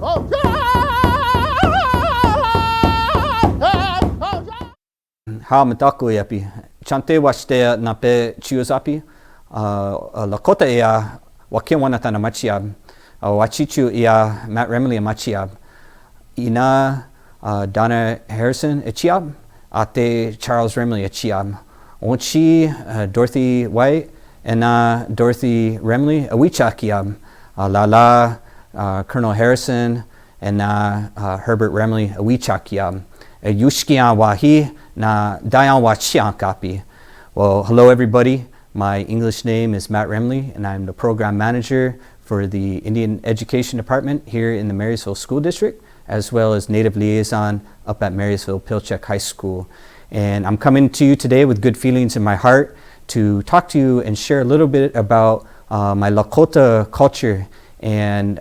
Ha mataku yapi. Chante washte na pe chiusapi. Lakota ia wakiwana tana machiab. Wachichu ia Matt Remle machiab. Ina Donna Harrison echiab. Ate Charles Remle echiab. Onchi Dorothy White and Dorothy Remle awichakiab. Lala Colonel Harrison and Herbert Remle awichakiab. Yushkian wahi na dayan wachian kapi. Well, hello everybody. My English name is Matt Remle and I'm the program manager for the Indian Education Department here in the Marysville School District, as well as Native Liaison up at Marysville Pilchuck High School. And I'm coming to you today with good feelings in my heart to talk to you and share a little bit about my Lakota culture. And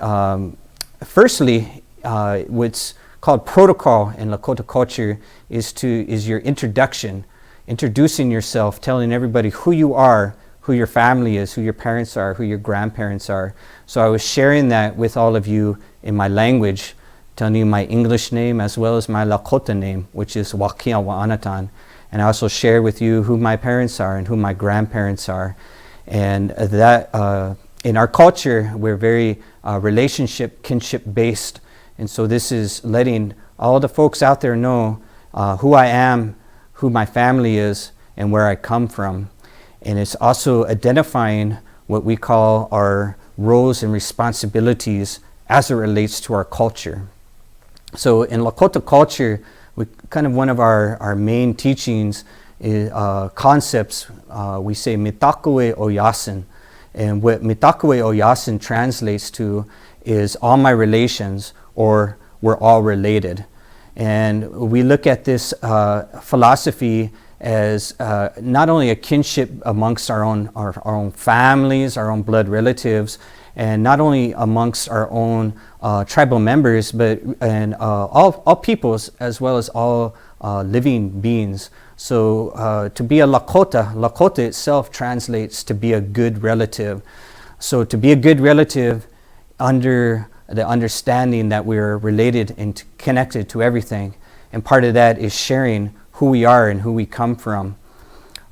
firstly, what's called protocol in Lakota culture is your introducing yourself, telling everybody who you are, who your family is, who your parents are, who your grandparents are. So I was sharing that with all of you in my language, telling you my English name as well as my Lakota name, which is Wakia Wa'anatan. And I also share with you who my parents are and who my grandparents are. And that in our culture, we're very relationship, kinship based. And so this is letting all the folks out there know who I am, who my family is, and where I come from. And it's also identifying what we call our roles and responsibilities as it relates to our culture. So in Lakota culture, one of our main teachings is concepts. We say mitakue oyasin. And what mitakue oyasin translates to is all my relations, or we're all related. And we look at this philosophy as not only a kinship amongst our own families, our own blood relatives, and not only amongst our own tribal members, but all peoples as well as all living beings. So to be a Lakota itself translates to be a good relative. So to be a good relative under the understanding that we're related and connected to everything. And part of that is sharing who we are and who we come from.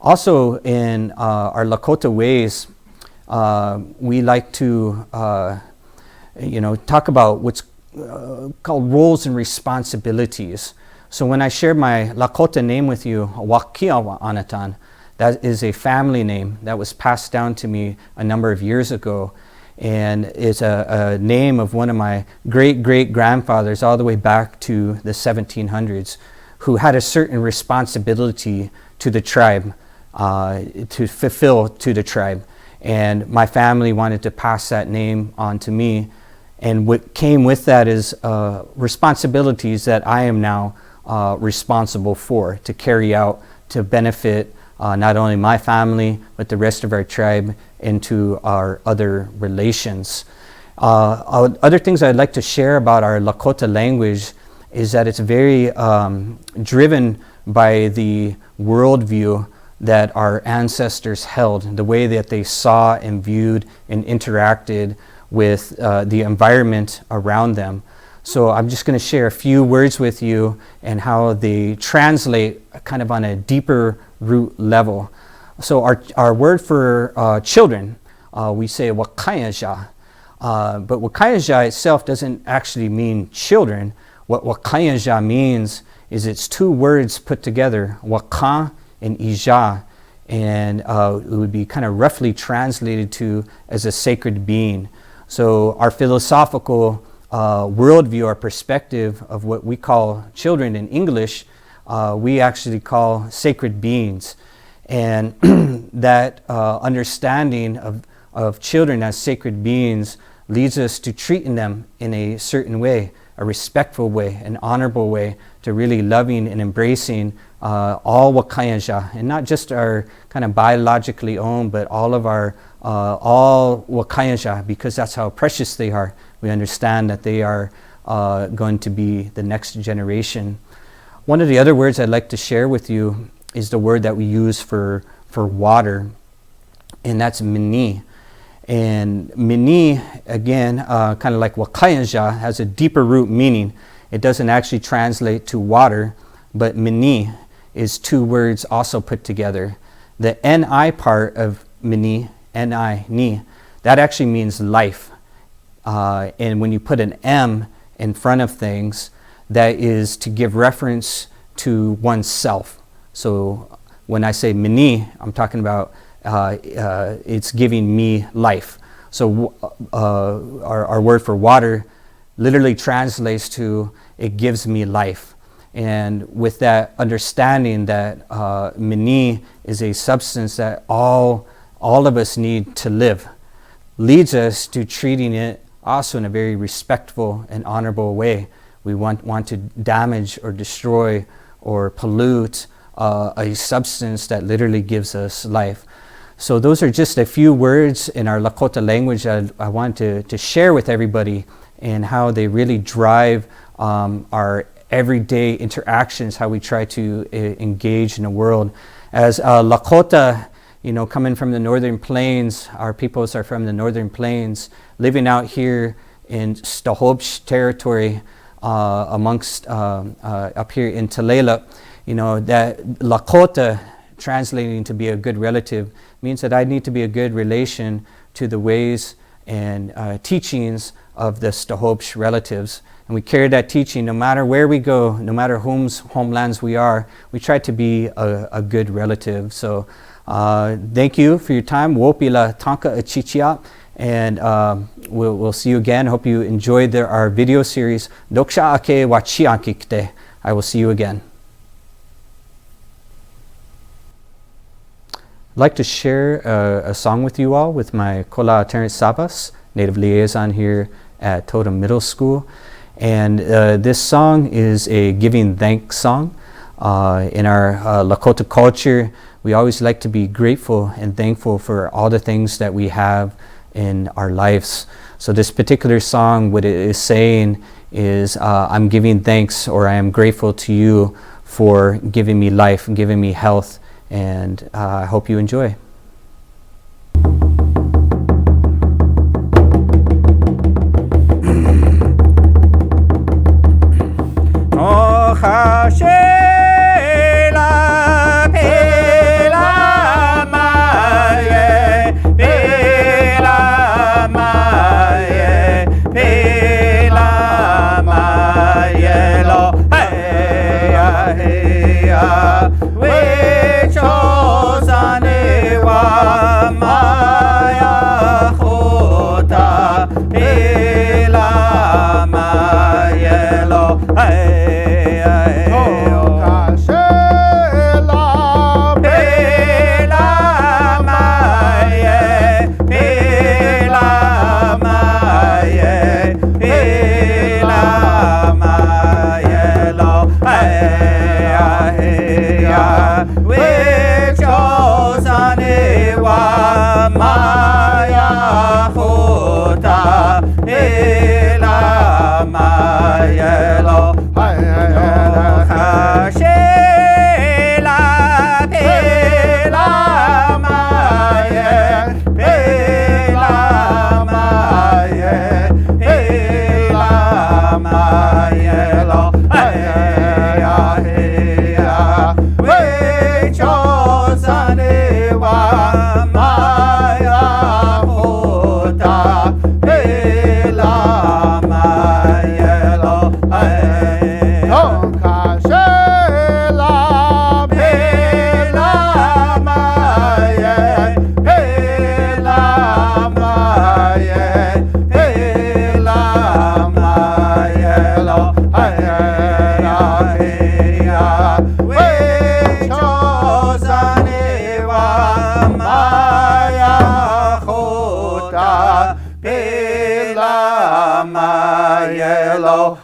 Also in our Lakota ways, we like to talk about what's called roles and responsibilities. So when I share my Lakota name with you, Wakia Wa'anatan, that is a family name that was passed down to me a number of years ago. And it's a name of one of my great-great-grandfathers all the way back to the 1700s, who had a certain responsibility to the tribe, to fulfill to the tribe. And my family wanted to pass that name on to me. And what came with that is responsibilities that I am now responsible for, to carry out, to benefit not only my family, but the rest of our tribe into our other relations. Other things I'd like to share about our Lakota language is that it's very driven by the worldview that our ancestors held, the way that they saw and viewed and interacted with the environment around them. So I'm just going to share a few words with you and how they translate kind of on a deeper root level. So our word for children, we say wakayaja, but wakayaja itself doesn't actually mean children. What wakayaja means is it's two words put together, waka and ija, and it would be kind of roughly translated to as a sacred being. So our philosophical worldview, our perspective of what we call children in English, we actually call sacred beings. And that understanding of children as sacred beings leads us to treating them in a certain way, a respectful way, an honorable way, to really loving and embracing all Wakayaja, and not just our kind of biologically owned, but all of our all Wakayaja, because that's how precious they are. We understand that they are going to be the next generation. One of the other words I'd like to share with you is the word that we use for water, and that's mini. And mini, again, kind of like wakayanja, has a deeper root meaning. It doesn't actually translate to water, but mini is two words also put together. The ni part of mini, ni, that actually means life. And when you put an m in front of things, that is to give reference to oneself. So when I say mini, I'm talking about it's giving me life. So our word for water literally translates to it gives me life. And with that understanding that mini is a substance that all of us need to live, leads us to treating it also in a very respectful and honorable way. We want to damage or destroy or pollute a substance that literally gives us life. So those are just a few words in our Lakota language that I want to share with everybody, and how they really drive our everyday interactions, how we try to engage in the world. As Lakota, coming from the Northern Plains, our peoples are from the Northern Plains, living out here in Snohomish territory, amongst up here in Tulalip, that Lakota, translating to be a good relative, means that I need to be a good relation to the ways and teachings of the Snohomish relatives. And we carry that teaching no matter where we go, no matter whose homelands we are. We try to be a good relative. So thank you for your time. Wopila tanka achichia. And we'll see you again. Hope you enjoyed our video series. Doksha ake wachiankikte. I will see you again. I'd like to share a song with you all with my Kola Terrence Sabas, Native Liaison here at Totem Middle School. And this song is a giving thanks song. In our Lakota culture, we always like to be grateful and thankful for all the things that we have in our lives. So this particular song, what it is saying is, I'm giving thanks, or I am grateful to you for giving me life and giving me health. And I hope you enjoy.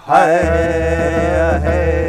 Hey, hey.